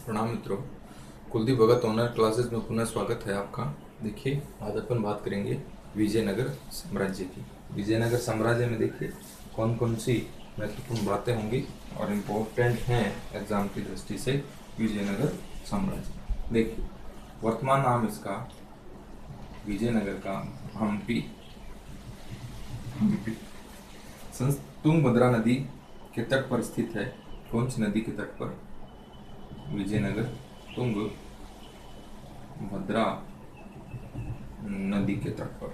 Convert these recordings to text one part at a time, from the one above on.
प्रणाम मित्रों। कुलदीप भगत online classes में पुनः स्वागत है आपका। देखिए, आज अपन बात करेंगे विजयनगर साम्राज्य की। विजयनगर साम्राज्य में देखिए कौन कौन सी महत्वपूर्ण बातें होंगी और इम्पोर्टेंट हैं एग्जाम की दृष्टि से। विजयनगर साम्राज्य देखिए, वर्तमान नाम इसका विजयनगर का हम्पी। तुंगभद्रा नदी के तट पर स्थित है। कौन सी नदी के तट पर? विजयनगर तुंग भद्रा नदी के तट पर।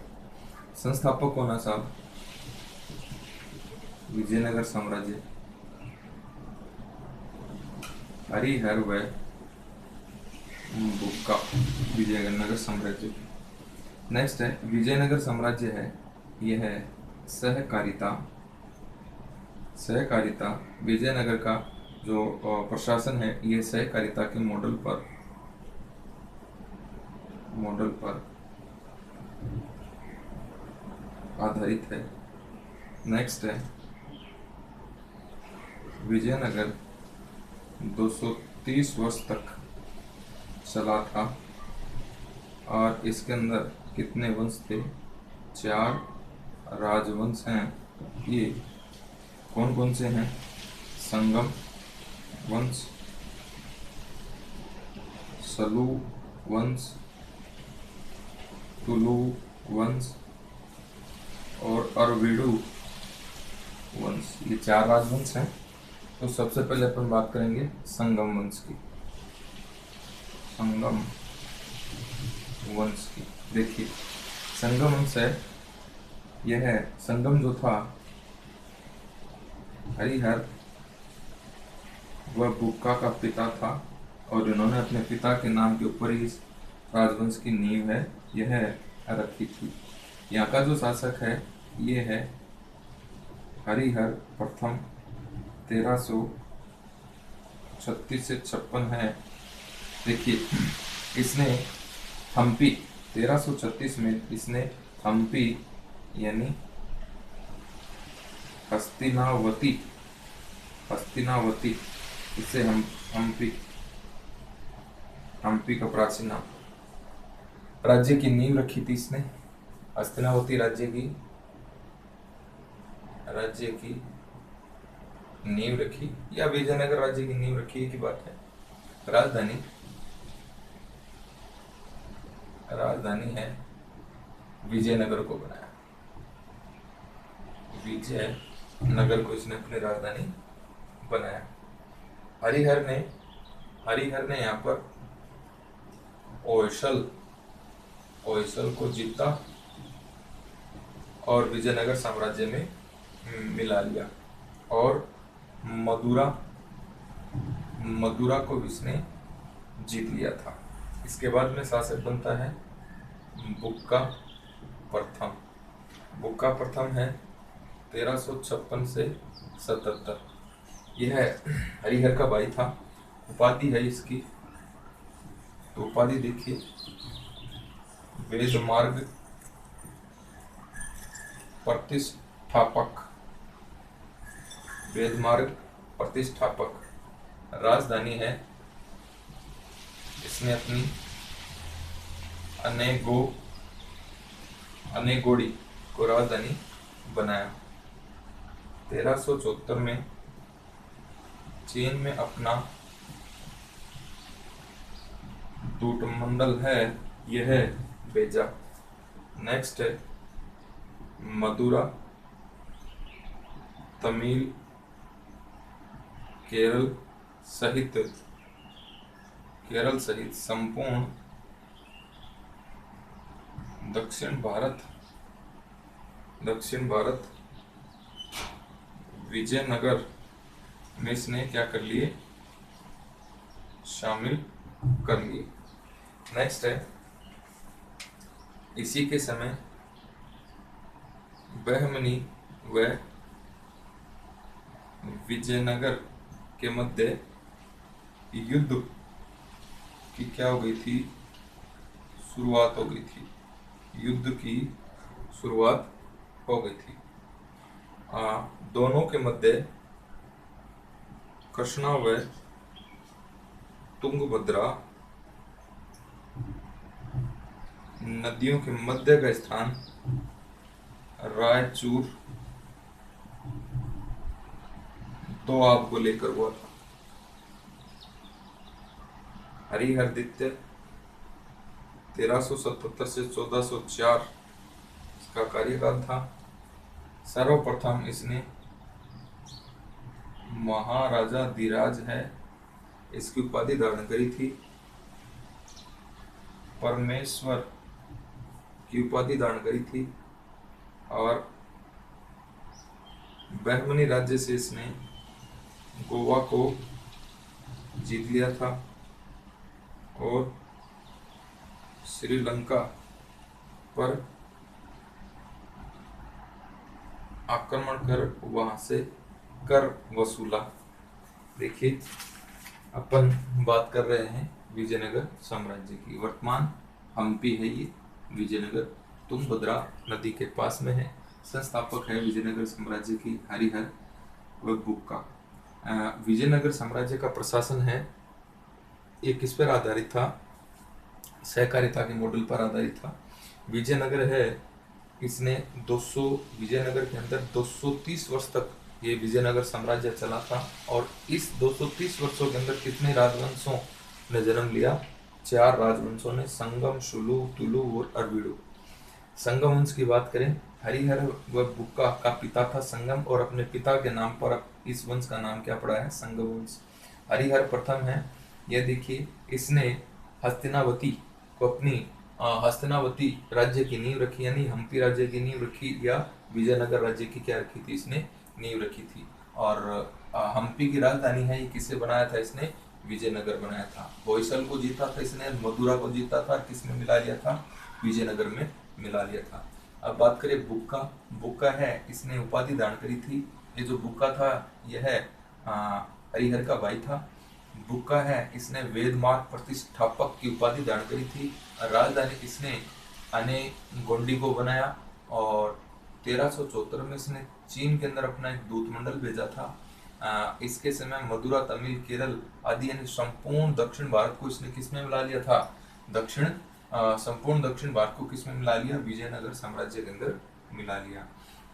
संस्थापक कौन है साहब विजयनगर साम्राज्य? हरिहर व बुक्का विजयनगर साम्राज्य। नेक्स्ट है विजयनगर साम्राज्य है, यह है सहकारिता। सहकारिता विजयनगर का जो प्रशासन है यह सहकारिता के मॉडल पर आधारित है। नेक्स्ट है विजयनगर 230 वर्ष तक चला था और इसके अंदर कितने वंश थे? 4 राजवंश हैं। ये कौन कौन से हैं? संगम वंश, सलू वंश, तुलु वंश और अरविडु वंश। ये 4 राजवंश हैं। तो सबसे पहले अपन बात करेंगे संगम वंश की। संगम वंश की देखिए, संगम वंश है, यह है संगम जो था हरिहर वह बुक्का का पिता था और इन्होंने अपने पिता के नाम के ऊपर ही इस राजवंश की नींव है यह रखी थी। यहाँ का जो शासक है ये है हरिहर प्रथम। 1336 से 56 है। देखिए, इसने हम्पी 1336 में इसने हम्पी यानी हस्तिनावती इसे हम हम्पी का प्राचीन नाम, राज्य की नींव रखी थी इसने। हस्तिनावती राज्य की नींव रखी या विजयनगर राज्य की नींव रखी की बात है। राजधानी है विजयनगर को बनाया। विजयनगर को इसने अपनी राजधानी बनाया। हरिहर ने यहाँ पर ओयसल को जीता और विजयनगर साम्राज्य में मिला लिया और मदुरा को इसने जीत लिया था। इसके बाद में शासक बनता है बुक्का प्रथम है 1356 से 77। यह हरिहर का भाई था। उपाधि है इसकी, तो उपाधि देखिए वेदमार्ग प्रतिष्ठापक। राजधानी है, इसने अपनी अनेगोड़ी को राजधानी बनाया। 1374 में चीन में अपना दूत मंडल है, यह है बेजा। नेक्स्ट है मदुरा तमिल केरल सहित संपूर्ण दक्षिण भारत विजयनगर में इसने क्या कर लिए? शामिल कर लिए। नेक्स्ट है इसी के समय बहमनी व विजयनगर के मध्य युद्ध की क्या हो गई थी? शुरुआत हो गई थी। युद्ध की शुरुआत हो गई थी। दोनों के मध्य कृष्णा व तुंगभद्रा नदियों के मध्य का स्थान रायचूर दोआब को लेकर हुआ था। हरिहरदित्य 1377 से 1404 इसका कार्यकाल था। सर्वप्रथम इसने महाराजा धीराज है इसकी उपाधि धारण करी थी। परमेश्वर की उपाधि धारण करी थी और बहमनी राज्य से इसने गोवा को जीत लिया था और श्रीलंका पर आक्रमण कर वहां से कर वसूला। देखिए अपन बात कर रहे हैं विजयनगर साम्राज्य की। वर्तमान हम्पी है ये विजयनगर, तुंगभद्रा नदी के पास में है। संस्थापक है विजयनगर साम्राज्य की हरिहर व बुक्का। विजयनगर साम्राज्य का प्रशासन है ये किस पर आधारित था? सहकारिता के मॉडल पर आधारित था। विजयनगर है इसने 200 विजयनगर के अंदर 230 वर्ष तक ये विजयनगर साम्राज्य चला था और इस 230 वर्षों के अंदर कितने राजवंशों ने जन्म लिया? 4 राजवंशों ने, संगम, शुलू, तुलु और अरविड़ु। संगम वंश की बात करें, हरिहर व बुक्का का पिता था संगम और अपने पिता के नाम पर इस वंश का नाम क्या पड़ा है? संगम वंश। हरिहर प्रथम है, यह देखिए इसने हस्तिनावती को अपनी हस्तिनावती राज्य की नींव रखी, यानी हम्पी राज्य की नींव रखी या विजयनगर राज्य की क्या रखी थी? इसने नींव रखी थी। और हम्पी की राजधानी है ये किससे बनाया था? इसने विजयनगर बनाया था। होयसल को जीता था इसने, मदुरा को जीता था, किसमें मिला लिया था? विजयनगर में मिला लिया था। अब बात करें बुक्का। बुक्का है इसने उपाधि धारण करी थी। ये जो बुक्का था यह हरिहर का भाई था। बुक्का है इसने वेद मार्ग प्रतिष्ठापक की उपाधि धारण करी थी। राजधानी इसने अने गोंडी को बनाया और 1374 में इसने चीन के अंदर अपना एक दूत मंडल भेजा था। इसके समय मदुरा, तमिल, केरल आदि यानी संपूर्ण दक्षिण भारत को इसने किसमें मिला लिया था? संपूर्ण दक्षिण भारत को किसमें मिला लिया? विजयनगर साम्राज्य के अंदर मिला लिया।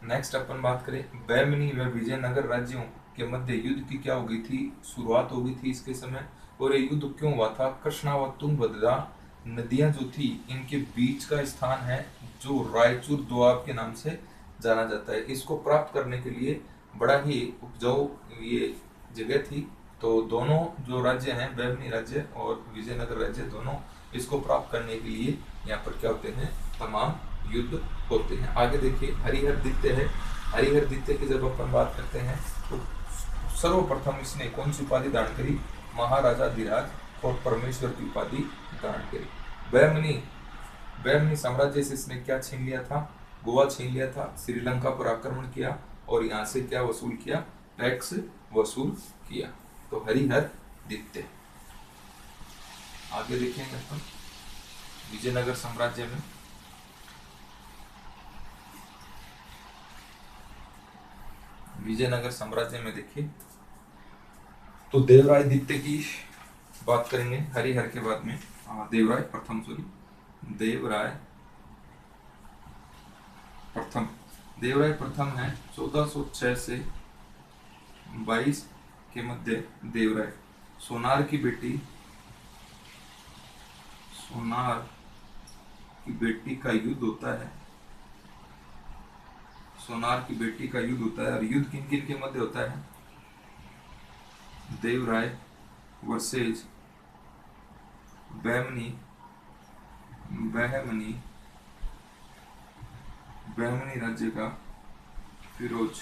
नेक्स्ट अपन बात करें बहमनी व विजयनगर राज्यों के मध्य युद्ध की क्या हो गई थी? शुरुआत हो गई थी इसके समय। और ये युद्ध क्यों हुआ था? कृष्णा व तुंगभद्रा नदियां जो थी इनके बीच का स्थान है जो रायचूर दोआब के नाम से जाना जाता है। इसको प्राप्त करने के लिए बड़ा ही उपजाऊ ये जगह थी। तो दोनों जो राज्य हैं, बहमनी राज्य और विजयनगर राज्य, दोनों इसको प्राप्त करने के लिए यहाँ पर क्या होते हैं? तमाम युद्ध होते हैं। आगे देखिए हरिहरदित्य है। हरिहरदित्य की जब अपन बात करते हैं तो सर्वप्रथम इसने कौन सी उपाधि धारण करी? महाराजा धीराज और परमेश्वर की उपाधि धारण करी। बहमनी साम्राज्य से इसने क्या छीन लिया था? गोवा छीन लिया था। श्रीलंका पर आक्रमण किया और यहाँ से क्या वसूल किया? टैक्स वसूल किया। तो हरिहरदित्य। आगे देखेंगे अपन विजयनगर साम्राज्य में। विजयनगर साम्राज्य में देखिए तो देवराय द्वितीय की बात करेंगे हरिहर के बाद में। देवराय प्रथम देवराय प्रथम है 1406 से 22 के मध्य। देवराय सोनार की बेटी का युद्ध होता है। सोनार की बेटी का युद्ध होता है और युद्ध किन किन के मध्य होता है? देवराय वर्सेज बहमनी राज्य का फिरोज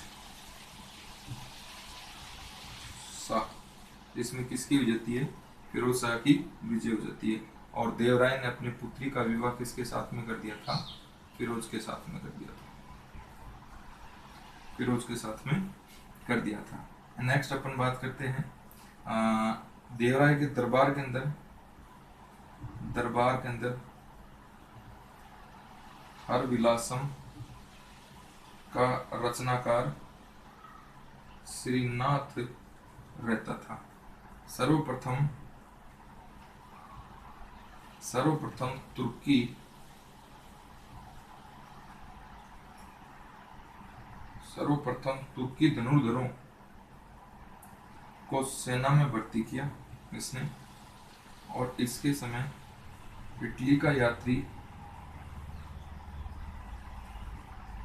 शाह। इसमें किसकी हो जाती है? फिरोज शाह की विजय हो जाती है। और देवराय ने अपनी पुत्री का विवाह किसके साथ में कर दिया था? फिरोज के साथ में कर दिया था। नेक्स्ट अपन बात करते हैं देवराय के दरबार के अंदर हर विलासम का रचनाकार श्रीनाथ रहता था। सर्वप्रथम सर्वप्रथम तुर्की धनुर्धरों को सेना में भर्ती किया इसने, और इसके समय इटली का यात्री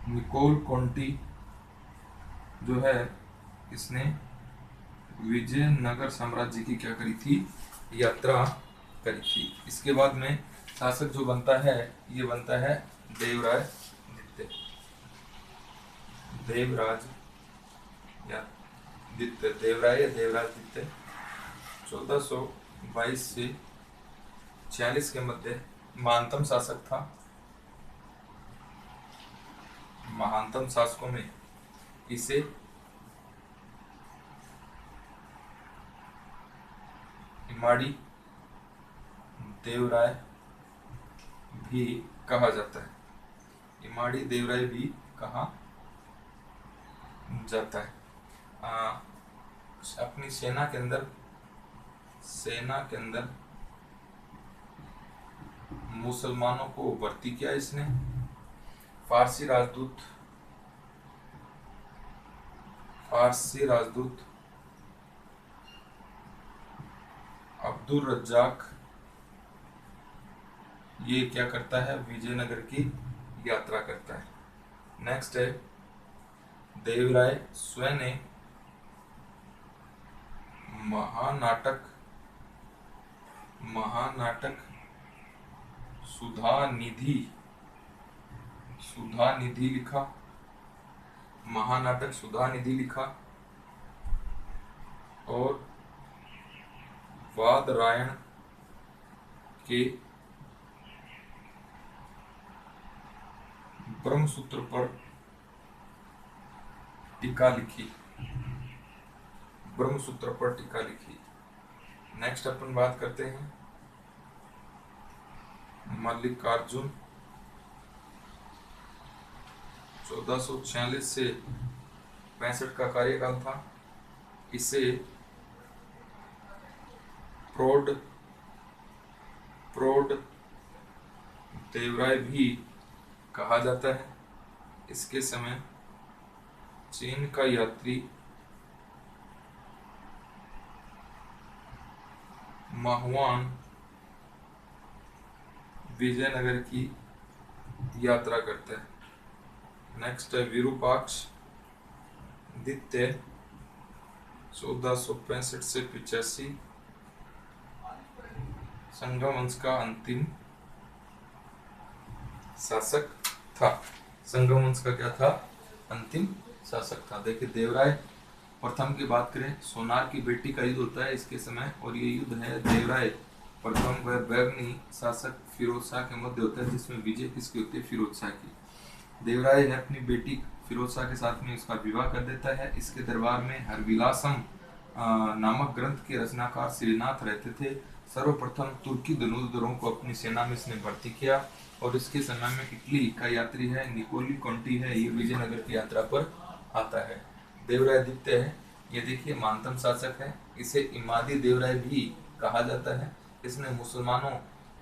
निकोल कोंटी जो है, इसने विजयनगर साम्राज्य की क्या करी थी, यात्रा करी थी। इसके बाद में शासक जो बनता है, ये बनता है देवराय द्वितीय। देवराज या द्वितीय, देवराय या देवराज द्वितीय 1422 से 46 के मध्य महानतम शासक था। महानतम शासकों में इसे इमाड़ी देवराय भी कहा जाता है। इमाड़ी देवराय भी कहा जाता है। अपनी सेना के अंदर मुसलमानों को भर्ती किया इसने। फारसी राजदूत अब्दुल रज्जाक ये क्या करता है, विजयनगर की यात्रा करता है। नेक्स्ट है देवराय स्वयं ने महानाटक सुधा निधि लिखा। महानाटक सुधा निधि लिखा और वादरायण के ब्रह्मसूत्र पर टीका लिखी। नेक्स्ट अपन बात करते हैं मल्लिकार्जुन 1446 से 65 का कार्यकाल था। इसे प्रौढ़ देवराय भी कहा जाता है। इसके समय चीन का यात्री माहुआन विजयनगर की यात्रा करता है। नेक्स्ट है विरूपाक्ष द्वितीय 1465 से 85 संगम वंश का अंतिम शासक था। संगम वंश का क्या था, अंतिम शासक था। देखिए देवराय प्रथम की बात करें, सोनार की बेटी का युद्ध होता है इसके समय, और ये युद्ध है देवराय प्रथम व बैरनी शासक फिरोज शाह के मध्य होता है, जिसमें विजय किसकी होती है, फिरोज शाह की। देवराय है अपनी बेटी फिरोज शाह के साथ में इसका विवाह कर देता है। इसके दरबार में हरविलासम नामक ग्रंथ के रचनाकार श्रीनाथ रहते थे। सर्वप्रथम तुर्की धनुर्धरों को अपनी सेना में इसने भर्ती किया, और इसके समय में इटली का यात्री है निकोली कोंटी है, ये विजयनगर की यात्रा पर आता है। देवराय द्वितीय है, ये देखिए महानतम शासक है। इसे इमादी देवराय भी कहा जाता है। इसने मुसलमानों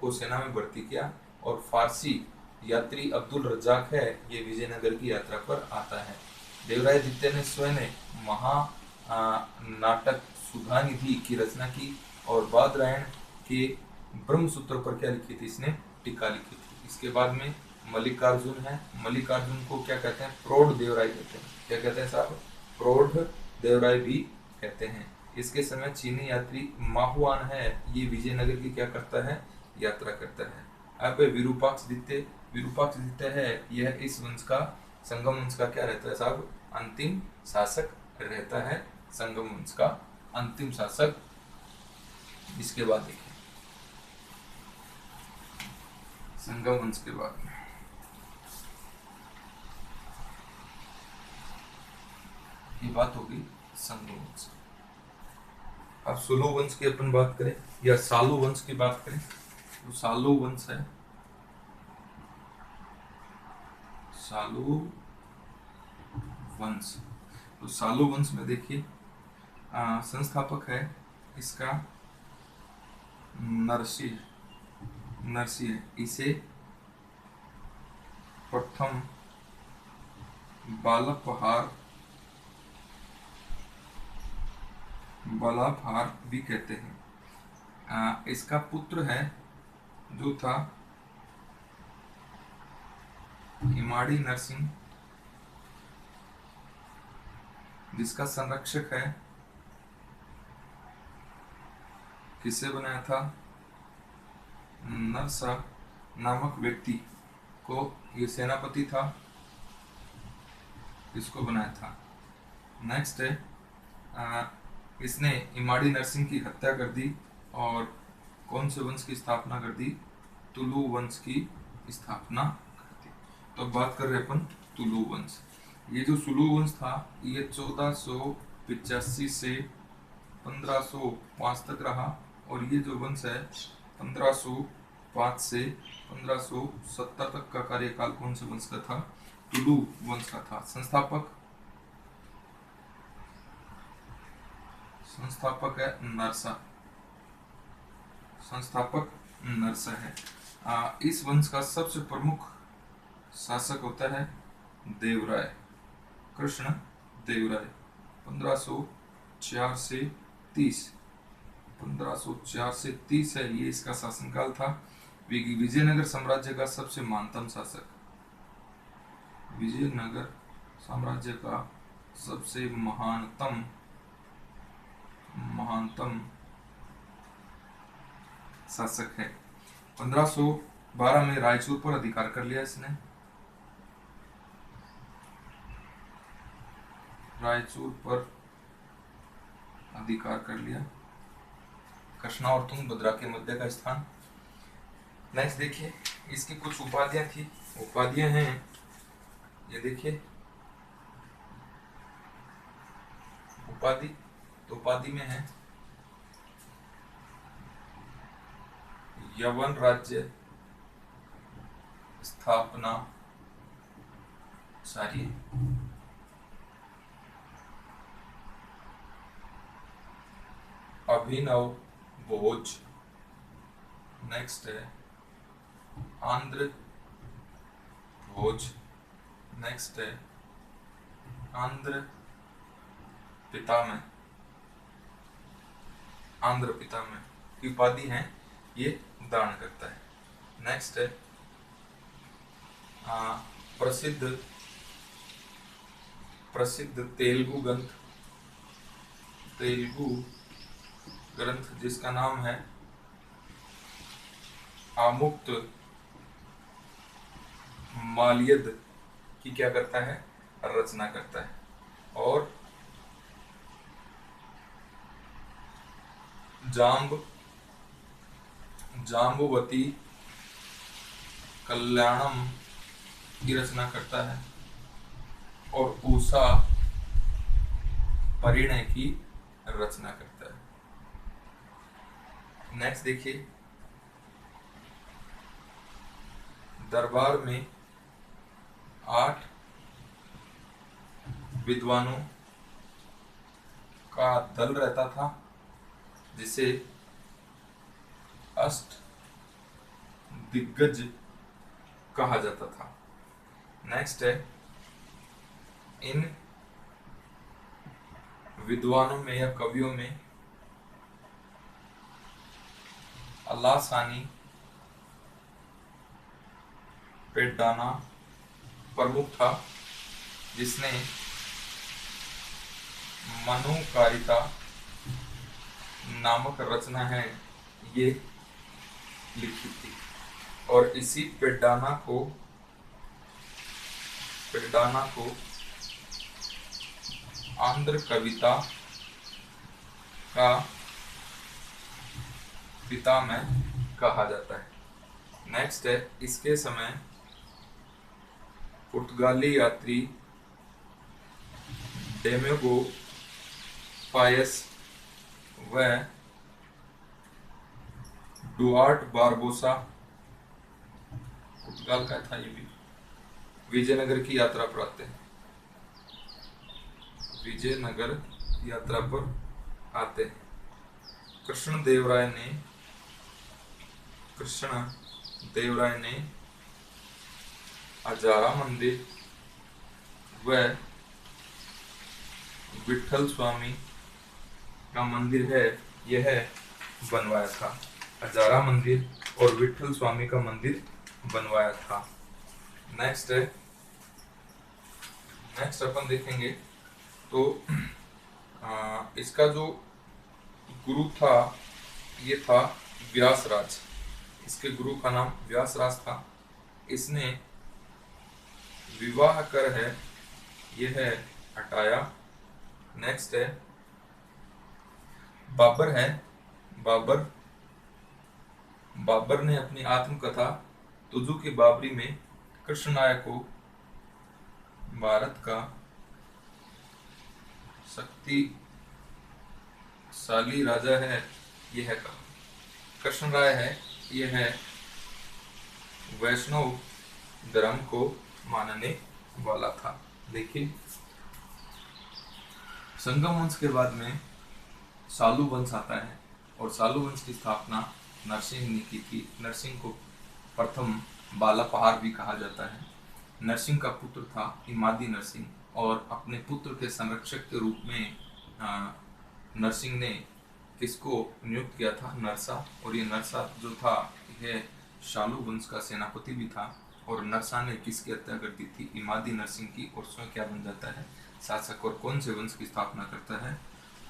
को सेना में भर्ती किया, और फारसी यात्री अब्दुल रज्जाक है, ये विजयनगर की यात्रा पर आता है। देवराय द्वितीय ने स्वयं ने नाटक सुधा निधि की रचना की, और वादरायण के ब्रह्मसूत्र पर क्या लिखी थी, इसने टीका लिखी थी। इसके बाद में मल्लिकार्जुन है। मल्लिकार्जुन को क्या कहते हैं, प्रौढ़ देवराय कहते हैं। क्या कहते हैं साहब, प्रौढ़ देवराय भी कहते हैं। इसके समय चीनी यात्री माहुआन है, ये विजयनगर की क्या करता है, यात्रा करता है। अब विरूपाक्ष द्वितीय है, यह इस वंश का, संगम वंश का क्या रहता है साहब, अंतिम शासक रहता है। संगम वंश का अंतिम शासक। इसके बाद देखिए संगम वंश के बाद में ये बात होगी संगम वंश। अब सुलू वंश की अपन बात करें या सालू वंश की बात करें, तो सालू वंश है, सालू वंश। तो सालू वंश में देखिए संस्थापक है इसका नरसिंह नरसिंह है, इसे प्रथम बालापहार भी कहते हैं। इसका पुत्र है जो था इमाड़ी नरसिंह, जिसका संरक्षक है किसे बनाया था, नरसा नामक व्यक्ति को, ये सेनापति था, इसको बनाया था। नेक्स्ट है इसने इमाड़ी नरसिंह की हत्या कर दी और कौन से वंश की स्थापना कर दी, तुलु वंश की स्थापना कर दी। तो अब बात कर रहे अपन तुलु वंश। ये जो सुलु वंश था ये 1485 से 1505 तक रहा, और ये जो वंश है 1505 से 1570 तक का कार्यकाल कौन से वंश का था, तुलु वंश का था। संस्थापक है नरसा, संस्थापक नरसा है। इस वंश का सबसे प्रमुख शासक होता है देवराय, कृष्ण देवराय, 1504 से 30, 1504 से 30 है ये इसका शासनकाल था। विजयनगर साम्राज्य का सबसे महानतम शासक, विजयनगर साम्राज्य का सबसे महानतम शासक है। 1512 में रायचूर पर अधिकार कर लिया इसने, रायचूर पर अधिकार कर लिया, कृष्णा और तुंगभद्रा के मध्य का स्थान। नेक्स्ट देखिए इसकी कुछ उपाधियां थी, उपाधियां हैं ये देखिए, उपाधि तो उपाधि में है यवन राज्य स्थापना सारी, अभिनव भोज, नेक्स्ट है आंध्र भोज, नेक्स्ट है आंध्र पितामह, आंध्र पितामह की उपाधि है ये दान करता है। नेक्स्ट है प्रसिद्ध तेलुगु ग्रंथ जिसका नाम है आमुक्त माल्यद की क्या करता है, रचना करता है। और जाम्बुवती कल्याणम की रचना करता है, और उषा परिणय की रचना करता है। नेक्स्ट देखिए दरबार में 8 विद्वानों का दल रहता था जिसे अष्ट दिग्गज कहा जाता था। नेक्स्ट है इन विद्वानों में या कवियों में अल्लासानी पेड्डाना प्रमुख था, जिसने मनुकारिता नामक रचना है ये लिखी थी। और इसी पेड्डाना को आंध्र कविता का पितामह कहा जाता है। नेक्स्ट है इसके समय पुर्तगाली यात्री डेमेगो पायस व डुआर्ट बारबोसा, पुर्तगाल का था ये भी, विजयनगर की यात्रा पर आते हैं, विजयनगर यात्रा पर आते हैं। कृष्णदेवराय देवराय ने अजारा मंदिर व विठल स्वामी का मंदिर है यह बनवाया था। अजारा मंदिर और विठल स्वामी का मंदिर बनवाया था। नेक्स्ट अपन देखेंगे तो इसका जो गुरु था ये था व्यासराज। इसके गुरु का नाम व्यासराज था। इसने विवाह कर है यह हटाया। नेक्स्ट है बाबर है। बाबर ने अपनी आत्मकथा तुजू की बाबरी में कृष्णराय को भारत का शक्तिशाली राजा है यह कहा। कृष्णराय है यह वैष्णव धर्म को मानने वाला था। देखिए संगम वंश के बाद में सालू वंश आता है और सालू वंश की स्थापना नरसिंह ने की थी। नरसिंह को प्रथम बालापहार भी कहा जाता है। नरसिंह का पुत्र था इमादी नरसिंह और अपने पुत्र के संरक्षक के रूप में नरसिंह ने किसको नियुक्त किया था? नरसा। और ये नरसा जो था यह शालू वंश का सेनापति भी था और नरसा ने किसकी हत्या कर दी थी? इमादी नरसिंह की। और स्वयं क्या बन जाता है? शासक। और कौन से वंश की स्थापना करता है?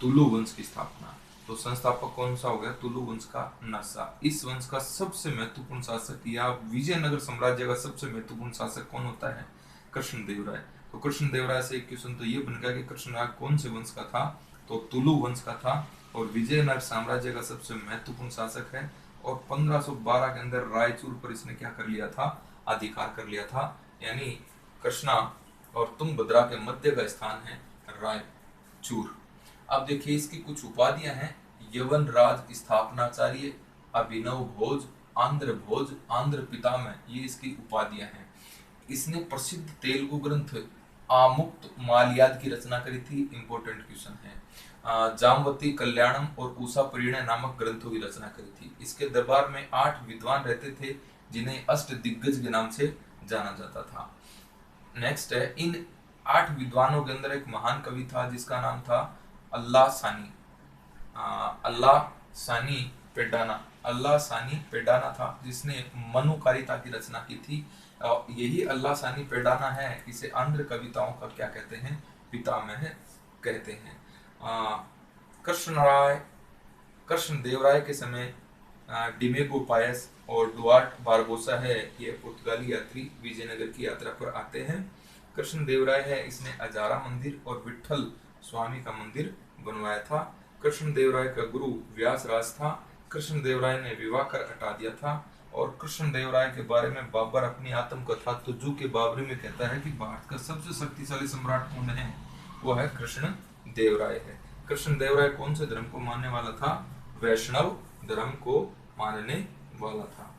तुलु वंश की स्थापना। तो संस्थापक कौन सा हो गया? तुलु वंश का नरसा। इस वंश का सबसे महत्वपूर्ण शासक या विजयनगर साम्राज्य का सबसे महत्वपूर्ण शासक कौन होता है? कृष्णदेवराय। तो कृष्णदेवराय से एक क्वेश्चन तो ये बन गया कि कृष्णराय कौन से वंश का था? तो तुलु वंश का था और विजयनगर साम्राज्य का सबसे महत्वपूर्ण शासक है। और 1512 के अंदर रायचूर पर इसने क्या कर लिया था? अधिकार कर लिया था। यानी कृष्णा और तुंगभद्रा के मध्य का स्थान है रायचूर। अब देखिए इसकी कुछ उपाधियां हैं। यवन राज स्थापनाचार्य, अभिनव भोज, आंध्र पितामह, ये इसकी उपाधियां हैं। इसने प्रसिद्ध तेलुगु ग्रंथ आमुक्त मालयाद की रचना करी थी। इंपॉर्टेंट क्वेश्चन है। जामवती कल्याणम और उषा परिणय नामक ग्रंथों की रचना करी थी। इसके दरबार में 8 विद्वान रहते थे जिन्हें अष्ट दिग्गज के नाम से जाना जाता था। नेक्स्ट है इन 8 विद्वानों के अंदर एक महान कवि था जिसका नाम था अल्लाह सानी पेडाना था जिसने मनुकारिता की रचना की थी। यही अल्लाह सानी पेडाना है इसे आंध्र कविताओं का क्या कहते हैं? पितामह कहते हैं। कृष्णदेवराय के समय डिमेगो पायस और डुआर्ट बारबोसा है ये पुर्तगाली यात्री विजयनगर की यात्रा पर आते हैं। कृष्णदेवराय है इसने अजारा मंदिर और विठल स्वामी का मंदिर बनवाया था। कृष्णदेवराय का गुरु व्यासराज था। कृष्णदेवराय ने विवाह कर हटा दिया था। और कृष्णदेवराय के बारे में बाबर अपनी आत्मकथा तुजू के बाबरी में कहता है कि भारत का सबसे शक्तिशाली सम्राट कौन है? वो है कृष्णदेवराय है। कृष्णदेवराय कौन से धर्म को मानने वाला था? वैष्णव धर्म को मानने वाला था।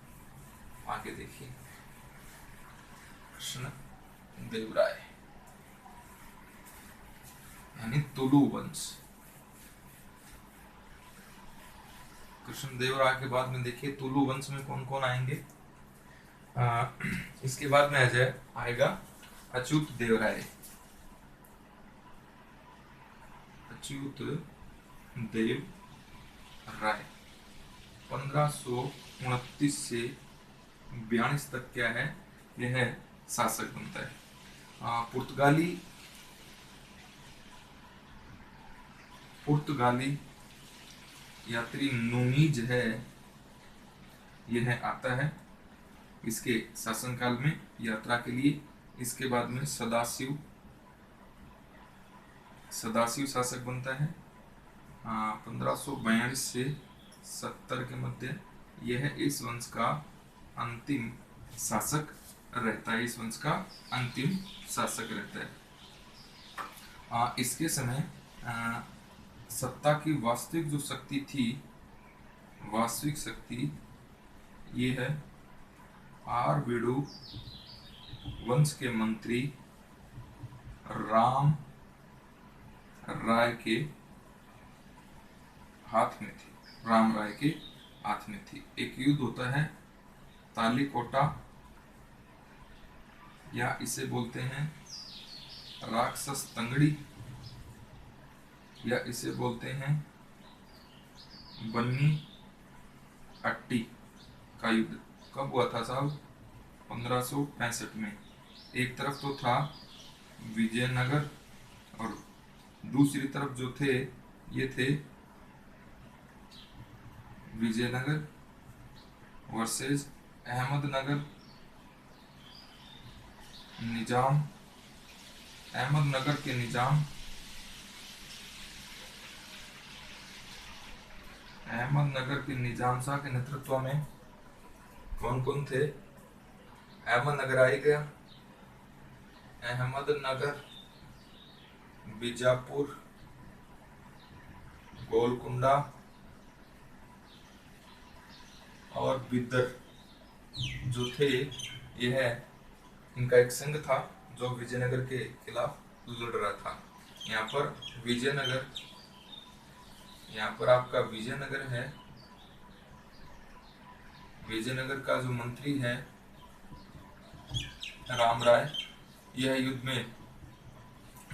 आगे देखिए कृष्णदेवराय यानी तुलु वंश। कृष्णदेवराय के बाद में देखिए तुलु वंश में कौन कौन आएंगे। इसके बाद में आएगा अच्युत देवराय। अच्युत देव राय 1529 से 42 तक क्या है? यह शासक बनता है। पुर्तगाली यात्री नूनीज है यह आता है इसके शासनकाल में यात्रा के लिए। इसके बाद में सदाशिव शासक बनता है 1542 से 70 के मध्य। यह इस वंश का अंतिम शासक रहता है। इसके समय सत्ता की वास्तविक जो शक्ति थी, वास्तविक शक्ति ये है आरवेडु वंश के मंत्री राम राय के हाथ में थी। एक युद्ध होता है तालीकोटा, या इसे बोलते हैं राक्षस तंगड़ी, या इसे बोलते हैं बन्नी हट्टी का युद्ध कब हुआ था साहब? 1565 में। एक तरफ तो था विजयनगर और दूसरी तरफ जो थे ये थे विजयनगर वर्सेस अहमदनगर निजाम। अहमदनगर के निजाम, अहमदनगर के निजाम शाह के नेतृत्व में कौन कौन थे? अहमदनगर आई गया, अहमदनगर, बीजापुर, गोलकुंडा और बिदर जो थे, यह इनका एक संघ था जो विजयनगर के खिलाफ लड़ रहा था। यहाँ पर विजयनगर, यहाँ पर आपका विजयनगर है, विजयनगर का जो मंत्री है राम राय, यह युद्ध में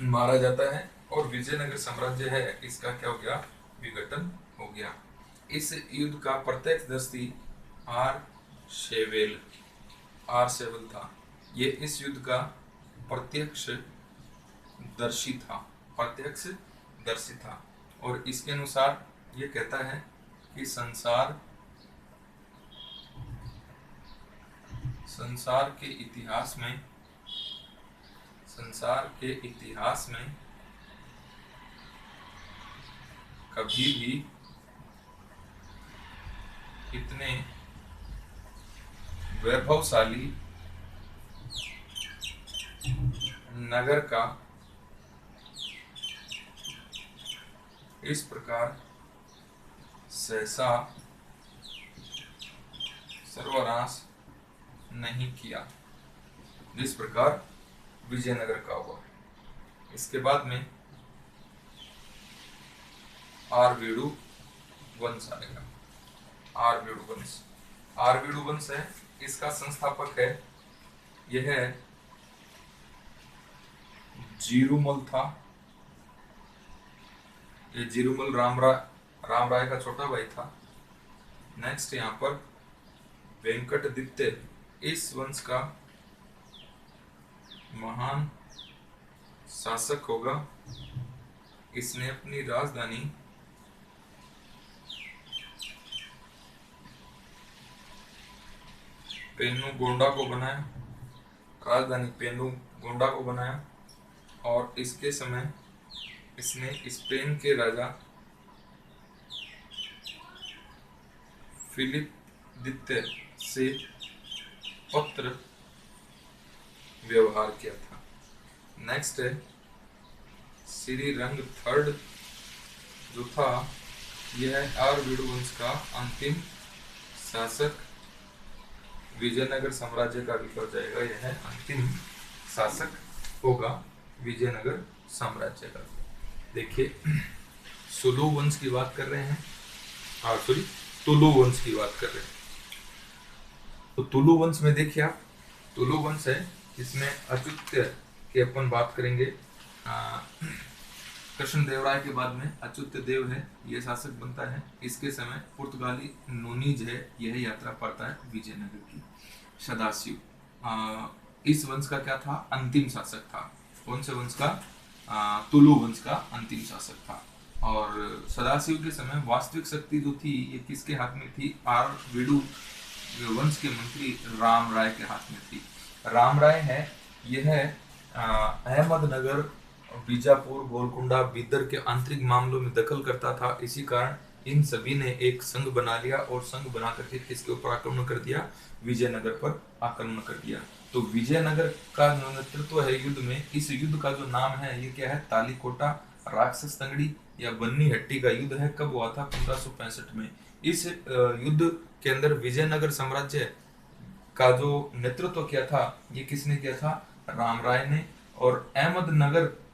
मारा जाता है और विजयनगर साम्राज्य है इसका क्या हो गया? विघटन हो गया। इस युद्ध का प्रत्यक्षदर्शी आर शेवेल था। ये इस युद्ध का प्रत्यक्षदर्शी था और इसके अनुसार ये कहता है कि संसार के इतिहास में कभी भी इतने वैभवशाली नगर का इस प्रकार सहसा सर्वनाश नहीं किया जिस प्रकार विजयनगर का हुआ। इसके बाद में आरवेडु वंश आएगा। आरवेडु वंश है, इसका संस्थापक है, यह जीरुमल था। ये जीरुमल राम राय का छोटा भाई था। नेक्स्ट यहाँ पर वेंकटदित्य इस वंश का महान शासक होगा। इसने अपनी राजधानी पेनुगोंडा को बनाया और इसके समय इसने स्पेन के राजा फिलिप द्वितीय से पत्र व्यवहार किया था। नेक्स्ट है श्रीरंग थर्ड जो था, यह आरवेडु वंश का अंतिम शासक विजयनगर साम्राज्य का भी हो जाएगा। यह अंतिम शासक होगा विजयनगर साम्राज्य का। देखिए सुलु वंश की बात कर रहे हैं, तुलु वंश की बात कर रहे हैं। तो तुलु वंश में देखिए आप, तुलु वंश है, इसमें अच्युत्य की अपन बात करेंगे। कृष्णदेवराय के बाद में अच्युत्य देव है, यह शासक बनता है। इसके समय पुर्तगाली नूनीज है, यह यात्रा पड़ता है विजयनगर की। सदाशिव इस वंश का क्या था? अंतिम शासक था। कौन से वंश का? तुलु वंश का अंतिम शासक था। और सदाशिव के समय वास्तविक शक्ति जो थी ये किसके हाथ में थी? आरवेडु वंश के मंत्री राम राय के हाथ में थी। राम राय है, यह अहमदनगर, बीजापुर, गोलकुंडा, बिदर के आंतरिक मामलों में दखल करता था। इसी कारण इन सभी ने एक संघ बना लिया और संघ बना करके किसके ऊपर आक्रमण कर दिया? विजयनगर पर आक्रमण कर दिया। तो विजयनगर का नेतृत्व है युद्ध में। इस युद्ध का जो नाम है ये क्या है? तालीकोटा, राक्षस तंगड़ी या बन्नी हट्टी का युद्ध है। कब हुआ था? 1565 में। इस युद्ध के अंदर विजयनगर साम्राज्य का जो नेतृत्व किया था ये किसने किया था? राम राय ने। और अहमदनगर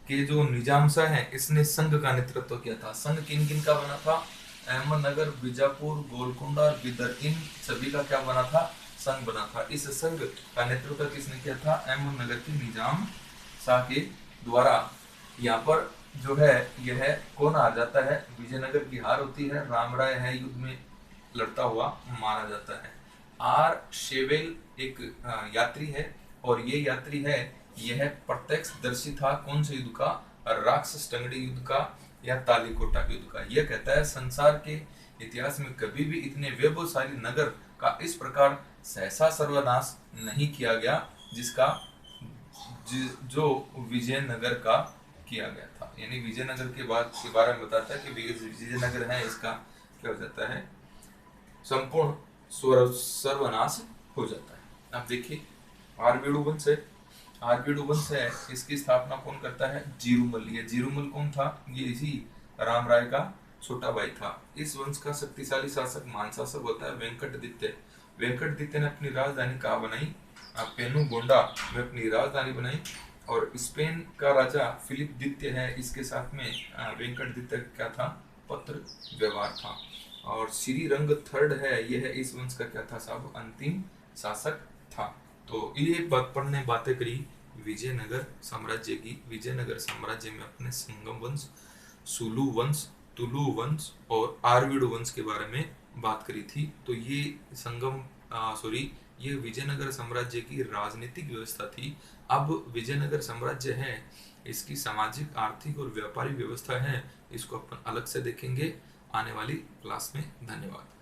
के जो निजाम शाह है इसने संघ का नेतृत्व किया था। संघ किन किन का बना था? अहमदनगर, बीजापुर, गोलकुंडा और बिदर, इन सभी का क्या बना था? संघ बना था। इस संघ का नेतृत्व किसने किया था? अहमदनगर के निजाम शाह के द्वारा। यहाँ पर जो है यह कौन आ जाता है? विजयनगर की हार होती है, रामराय है युद्ध में लड़ता हुआ मारा जाता है। आर शेवेल एक यात्री है, और ये यात्री है, यह प्रत्यक्षदर्शी था कौन से युद्ध का? राक्षस टंगड़ी युद्ध का या तालीकोटा युद्ध का। यह कहता है संसार के इतिहास में कभी भी इतने वैभवशाली नगर का इस प्रकार सहसा सर्वनाश नहीं किया गया जिसका जो विजयनगर का किया गया था। यानी विजयनगर के बाद के बारे में बताता है कि विजयनगर है, इसका क्या हो जाता है? संपूर्ण सर्वनाश हो जाता है। अब देखिए आरबीडू वंश है, आरबीडू वंश है, इसकी स्थापना कौन करता है? जीरुमल। ये जीरुमल कौन था? ये इसी रामराय का छोटा भाई था। इस वंश का शक्तिशाली शासक मान शासक होता है वेंकटदित्य। वेंकटदित्य ने अपनी राजधानी कहाँ बनाई? पेनुगोंडा में अपनी राजधानी बनाई। और स्पेन का राजा फिलिप द्वितीय है, इसके साथ में वेंकटदित्य क्या था? पत्र व्यवहार था। और श्रीरंग थर्ड है, यह इस वंश का क्या था साहब? अंतिम शासक था। तो ये पढ़ने बातें करी विजयनगर साम्राज्य की। विजयनगर साम्राज्य में अपने संगम वंश, सुलू वंश, तुलु वंश और आरवीडू वंश के बारे में बात करी थी। तो ये ये विजयनगर साम्राज्य की राजनीतिक व्यवस्था थी। अब विजयनगर साम्राज्य है, इसकी सामाजिक, आर्थिक और व्यापारिक व्यवस्था है, इसको अपन अलग से देखेंगे आने वाली क्लास में। धन्यवाद।